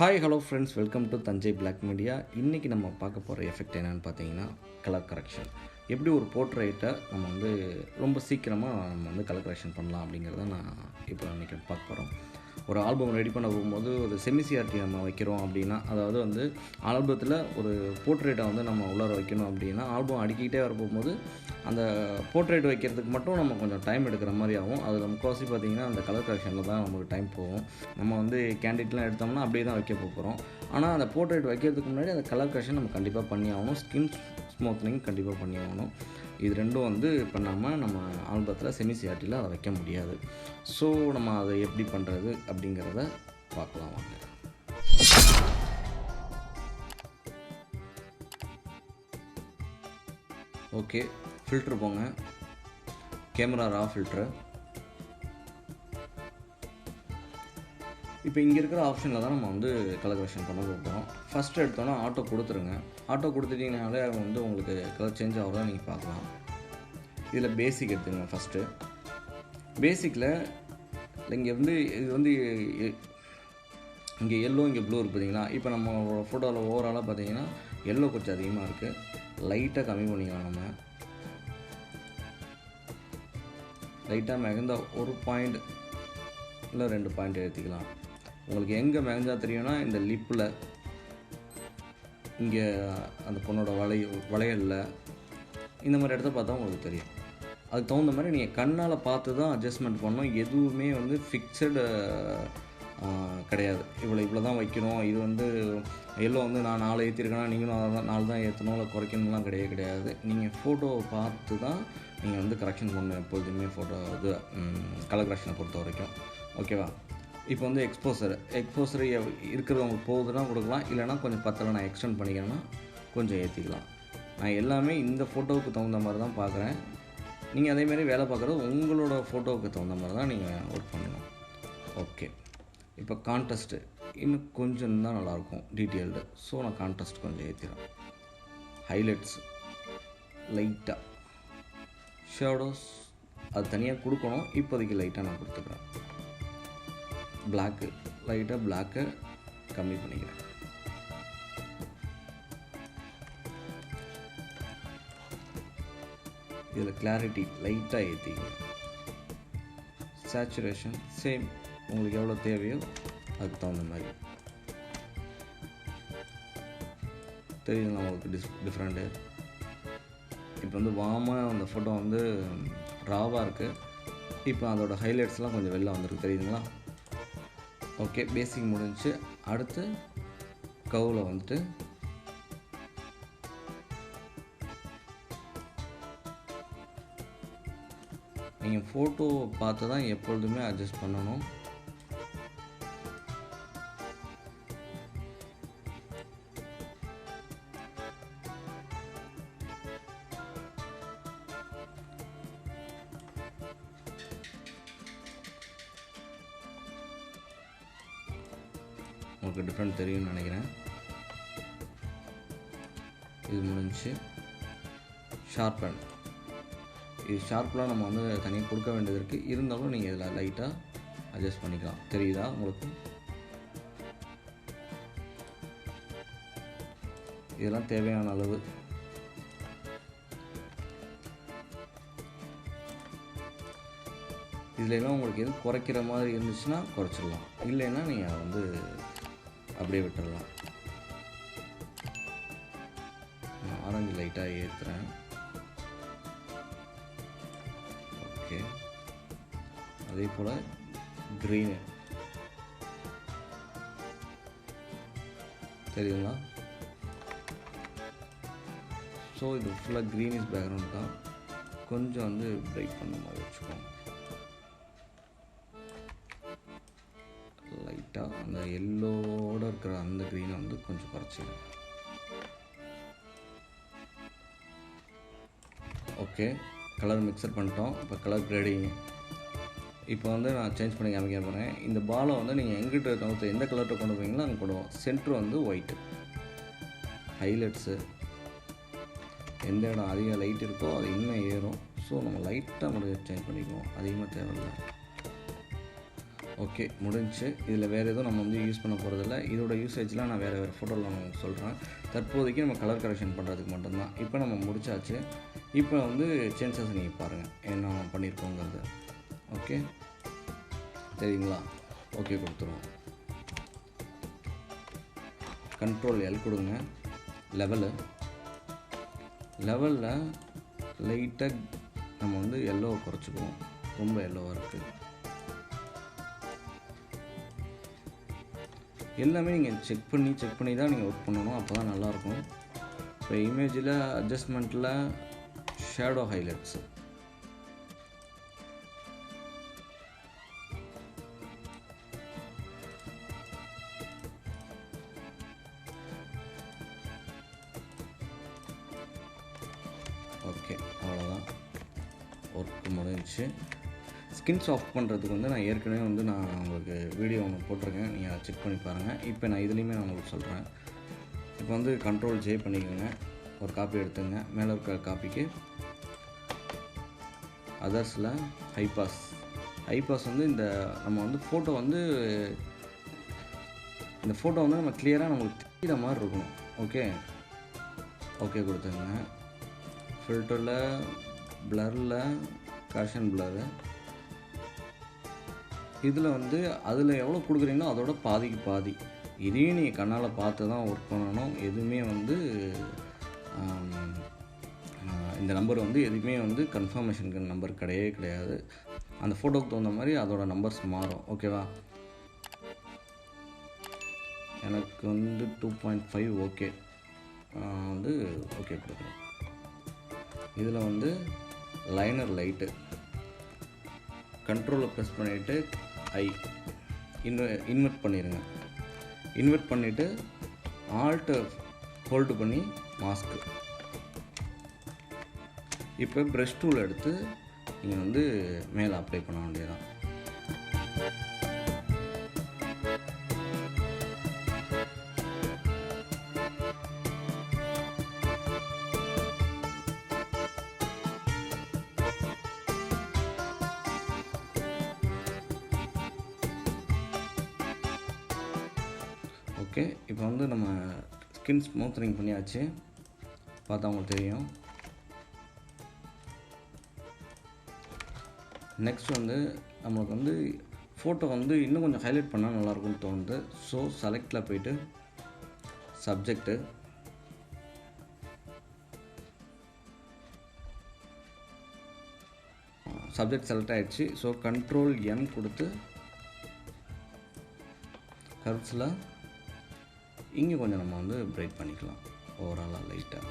Hi hello friends, welcome to Thanjai black media. இன்றைக்கி நம்ம பார்க்க போகிற எஃபெக்ட் என்னென்னு பார்த்தீங்கன்னா கலர் கரெக்ஷன். எப்படி ஒரு போர்ட்ரேட்டை நம்ம ரொம்ப சீக்கிரமாக நம்ம கலர் கரெக்ஷன் பண்ணலாம் அப்படிங்கிறத நான் இப்போ இன்றைக்கி பார்க்க போகிறோம். ஒரு ஆல்பம் ரெடி பண்ண போகும்போது ஒரு செமிசிஆர்டி நம்ம வைக்கிறோம் அப்படின்னா, அதாவது ஆல்பத்தில் ஒரு போர்ட்ரேட்டை நம்ம உள்ளார வைக்கணும் அப்படின்னா, ஆல்பம் அடிக்கிட்டே வர போகும்போது அந்த போர்ட்ரேட் வைக்கிறதுக்கு மட்டும் நம்ம கொஞ்சம் டைம் எடுக்கிற மாதிரி ஆகும். அதில் முக்கால்வாசி பார்த்திங்கன்னா அந்த கலர் கரெக்ஷனில் தான் நமக்கு டைம் போகும். நம்ம கேண்டிட்லாம் எடுத்தோம்னா அப்படியே தான் வைக்க போகிறோம். ஆனால் அந்த போர்ட்ரேட் வைக்கிறதுக்கு முன்னாடி அந்த கலர் கரெக்ஷன் நம்ம கண்டிப்பாக பண்ணி ஆகணும். ஸ்கின் ஸ்மூத்னிங் கண்டிப்பாக பண்ணி ஆகணும். இது ரெண்டும் பண்ணாமல் நம்ம ஆல்பத்தில் செமிசிஆர்டியில் அதை வைக்க முடியாது. ஸோ நம்ம அதை எப்படி பண்ணுறது அப்படிங்கிறத பார்க்கலாம் வாங்க. ஓகே, ஃபில்ட்ரு போங்க. Camera raw filter. இப்போ இங்கே இருக்கிற ஆப்ஷனில் தான் நம்ம கலர் கரெக்ஷன் பண்ண போகிறோம். ஃபஸ்ட்டு எடுத்தோன்னா ஆட்டோ கொடுத்துருங்க. ஆட்டோ கொடுத்துட்டிங்கனாலே உங்களுக்கு கலர் சேஞ்ச் ஆகிறதா நீங்கள் பார்க்கலாம். இதில் பேசிக் எடுத்துங்க. ஃபஸ்ட்டு பேசிக்கில் இங்கே இங்கே எல்லோ, இங்கே ப்ளூ இருக்குது பார்த்தீங்களா. இப்போ நம்ம ஃபோட்டோவில் ஓவராலாக பார்த்தீங்கன்னா எல்லோ கொஞ்சம் அதிகமாக இருக்குது. லைட்டாக கம்மி பண்ணிக்கலாம். நம்ம லைட்டாக மிகுந்த ஒரு பாயிண்ட் இல்லை 2 பாயிண்ட் ஏற்றிக்கலாம். உங்களுக்கு எங்கே மிகுந்தா தெரியும்னா இந்த லிப்பில், இங்கே அந்த பொண்ணோட வளையலில், இந்த மாதிரி இடத்த பார்த்தா உங்களுக்கு தெரியும். அதுக்கு தகுந்த மாதிரி நீங்கள் கண்ணால் பார்த்து தான் அட்ஜஸ்ட்மெண்ட் பண்ணணும். எதுவுமே ஃபிக்ஸடு கிடையாது. இவ்வளோ தான் வைக்கணும். இது எல்லோ நான் 4 ஏற்றிருக்கேன்னா நீங்களும் அதை தான் 4 தான் ஏற்றணும், இல்லை குறைக்கணும்லாம் கிடையாது. நீங்கள் ஃபோட்டோவை பார்த்து தான் நீங்கள் கரெக்ஷன் பண்ணணும் எப்பொழுதுமே. ஃபோட்டோ கலர் கரெக்ஷனை பொறுத்த வரைக்கும். ஓகேவா? இப்போ எக்ஸ்போசர் இருக்கிறவங்களுக்கு போகுதுன்னா கொடுக்கலாம். இல்லைனா கொஞ்சம் பத்தலை நான் எக்ஸ்டெண்ட் பண்ணிக்கிறேன்னா கொஞ்சம் ஏற்றிக்கலாம். நான் எல்லாமே இந்த ஃபோட்டோவுக்கு தகுந்த மாதிரி தான் பார்க்குறேன். நீங்கள் அதேமாரி வேலை பார்க்குறது உங்களோட ஃபோட்டோவுக்கு தகுந்த மாதிரி தான் நீங்கள் ஒர்க் பண்ணணும். ஓகே, இப்போ கான்ட்ராஸ்ட்டு இன்னும் கொஞ்சம் தான் நல்லாயிருக்கும், டீட்டெயில்டு. ஸோ நான் கான்ட்ராஸ்ட் கொஞ்சம் ஏற்றிடுறேன். ஹைலைட்ஸ் லைட்டாக, ஷேடோஸ் அது தனியாக கொடுக்கணும். இப்போதைக்கு லைட்டாக நான் கொடுத்துக்கிறேன். பிளாக்கு லைட்டாக பிளாக்கை கம்மி பண்ணிக்கிறேன். இதில் கிளாரிட்டி லைட்டாக ஏற்றிக்கிறேன். சேச்சுரேஷன் சேம், உங்களுக்கு எவ்வளோ தேவையோ அதுக்கு தகுந்த மாதிரி. தெரியுதுங்களா உங்களுக்கு டிஃப்ரெண்ட்டு? இப்போ வார்மாக அந்த ஃபோட்டோ ராவாக இருக்குது. இப்போ அதோட ஹைலைட்ஸ்லாம் கொஞ்சம் வெளில வந்துருக்கு. தெரியுதுங்களா? ஓகே, பேசிக் முடிஞ்சு. அடுத்து கர்வில் நீங்கள் ஃபோட்டோவை பார்த்து தான் எப்பொழுதுமே அட்ஜஸ்ட் பண்ணணும். உங்களுக்கு டிஃப்ரெண்ட் தெரியும்னு நினைக்கிறேன். இது முடிஞ்சு ஷார்பன். இது ஷார்ப்லாம் நம்ம தனியாக கொடுக்க வேண்டியது இருக்குது. இருந்தாலும் நீங்கள் இதில் லைட்டாக அட்ஜஸ்ட் பண்ணிக்கலாம். தெரியுதா உங்களுக்கு? இதெல்லாம் தேவையான அளவு. இதுலலாம் உங்களுக்கு எதுவும் குறைக்கிற மாதிரி இருந்துச்சுன்னா குறைச்சிடலாம். இல்லைன்னா நீங்கள் அப்படியே விட்டுடலாம். ஆரஞ்சு லைட்டாக ஏற்றுறேன். ஓகே, அதே போல் க்ரீனு தெரியுங்களா? ஸோ இது ஃபுல்லாக க்ரீனிஷ் பேக்ரவுண்ட் தான். கொஞ்சம் பிரைட் பண்ண மாதிரி வச்சுக்கோங்க. லைட்டாக அந்த எல்லோடு இருக்கிற அந்த க்ரீனை கொஞ்சம் குறைச்சிடும். ஓகே, கலர் மிக்சர் பண்ணிட்டோம். இப்போ கலர் கிரேடிங் இப்போ நான் சேஞ்ச் பண்ணி காமிக்க போகிறேன். இந்த பாலை நீங்கள் எங்கிட்ட நோத்து எந்த கலர்கிட்ட கொண்டு போவீங்களோ அங்கே போடுவோம். Centre white. ஹைலைட்ஸு எந்த இடம் அதிக லைட் இருக்கோ அது இன்னும் ஏறும். ஸோ நம்ம லைட்டாக மட்டும் சேஞ்ச் பண்ணிக்குவோம், அதிகமாக தேவையில்லை. ஓகே, முடிஞ்சுச்சு. இதில் வேறு எதுவும் நம்ம வந்து யூஸ் பண்ண போகிறதில்ல. இதோட யூசேஜ்லாம் நான் வேறு ஃபோட்டோவில் நான் உங்களுக்கு சொல்கிறேன். தற்போதைக்கு நம்ம கலர் கரெக்ஷன் பண்ணுறதுக்கு மட்டும்தான். இப்போ நம்ம முடிச்சாச்சு. இப்போ வந்து சேஞ்சஸ் நீங்கள் பாருங்கள் என்ன பண்ணியிருக்கோங்கிறது. ஓகே, தெரியுங்களா? ஓகே கொடுத்துருவோம். Ctrl L கொடுங்க. லெவலில் லைட்டாக நம்ம வந்து எல்லோவை குறைச்சிக்குவோம். ரொம்ப எல்லோவாக இருக்குது. எல்லாமே நீங்கள் செக் பண்ணி தான் நீங்கள் ஒர்க் பண்ணணும். அப்போ தான் நல்லாயிருக்கும். இப்போ இமேஜில் அட்ஜஸ்ட்மெண்ட்டில் ஷேடோ ஹைலைட்ஸு, ஓகே அவ்வளோதான், ஒர்க் முடிஞ்சிச்சு. ஸ்கின் சாஃப்ட் பண்ணுறதுக்கு வந்து நான் ஏற்கனவே வந்து நான் உங்களுக்கு வீடியோ ஒன்று போட்டிருக்கேன், நீங்கள் அதை செக் பண்ணி பாருங்கள். இப்போ நான் இதுலேயுமே நான் உங்களுக்கு சொல்கிறேன். இப்போ வந்து Ctrl J பண்ணிக்கோங்க, ஒரு காப்பி எடுத்துங்க. மேலே இருக்கிற காப்பிக்கு அதர்ஸில் ஹைபாஸ் வந்து இந்த நம்ம வந்து ஃபோட்டோ வந்து இந்த ஃபோட்டோ வந்து நம்ம கிளியராக நம்மளுக்கு தெரிகிற மாதிரி இருக்கணும். ஓகே கொடுத்துங்க. ஃபில்டரில் பிளரில் காஷன் பிளரு, இதில் வந்து அதில் எவ்வளோ கொடுக்குறீங்களோ அதோட பாதிக்கு பாதி. இதையும் நீங்கள் கண்ணால் பார்த்து தான் ஒர்க் பண்ணணும். எதுவுமே வந்து இந்த நம்பர் வந்து எதுவுமே வந்து கன்ஃபர்மேஷனுக்கு நம்பர் கிடையாது. அந்த ஃபோட்டோவுக்கு தகுந்த மாதிரி அதோட நம்பர்ஸ் மாறும். ஓகேவா? எனக்கு வந்து 2.5 ஓகே வந்து ஓகே கொடுக்குறேன். இதில் வந்து லைனர் லைட்டு கண்ட்ரோலை ப்ரெஸ் பண்ணிவிட்டு இன்வெர்ட் பண்ணிடுங்க. இன்வெர்ட் பண்ணிவிட்டு ஆல்ட்டு ஹோல்டு பண்ணி மாஸ்க்கு. இப்போ ப்ரஷ் டூல் எடுத்து நீங்கள் வந்து மேலே அப்ளை பண்ண வேண்டியதான். ஓகே, இப்போ வந்து நம்ம ஸ்கின் ஸ்மூத்னிங் பண்ணியாச்சு, பார்த்தா உங்களுக்கு தெரியும். நெக்ஸ்ட் வந்து நம்மளுக்கு வந்து ஃபோட்டோ வந்து இன்னும் கொஞ்சம் ஹைலைட் பண்ணால் நல்லாயிருக்கும்னு தோணுது. ஸோ செலக்டில் போய்ட்டு சப்ஜெக்ட்டு, சப்ஜெக்ட் செலக்ட் ஆகிடுச்சு. ஸோ Ctrl M கொடுத்து கர்வ்ஸில் இங்கே கொஞ்சம் நம்ம வந்து பிரைட் பண்ணிக்கலாம் ஓவராலாக லைட்டாக.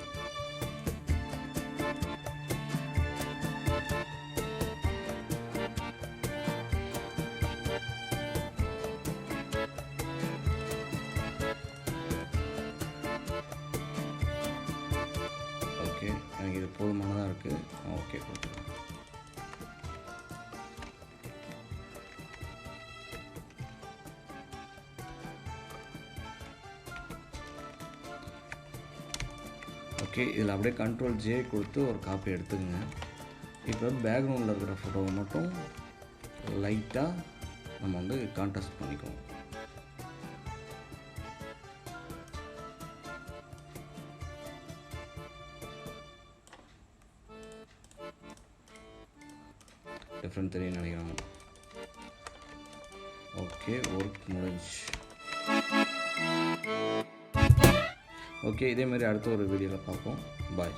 ஓகே, எனக்கு இது போதுமானதாக இருக்குது. ஓகே கொடுத்துருக்கேன். ஓகே, இதில் அப்படியே Ctrl J கொடுத்து ஒரு காப்பி எடுத்துக்கங்க. இப்போ பேக்ரவுண்டில் இருக்கிற ஃபோட்டோவை மட்டும் லைட்டாக நம்ம வந்து கான்ட்ராஸ்ட் பண்ணிக்குவோம். டிஃப்ரெண்ட் தெரியும் நினைக்கிறேன். ஓகே, ஒர்க் முடிஞ்சு. ஓகே, இதே மாதிரி அடுத்த ஒரு வீடியோவில் பார்ப்போம். பாய்.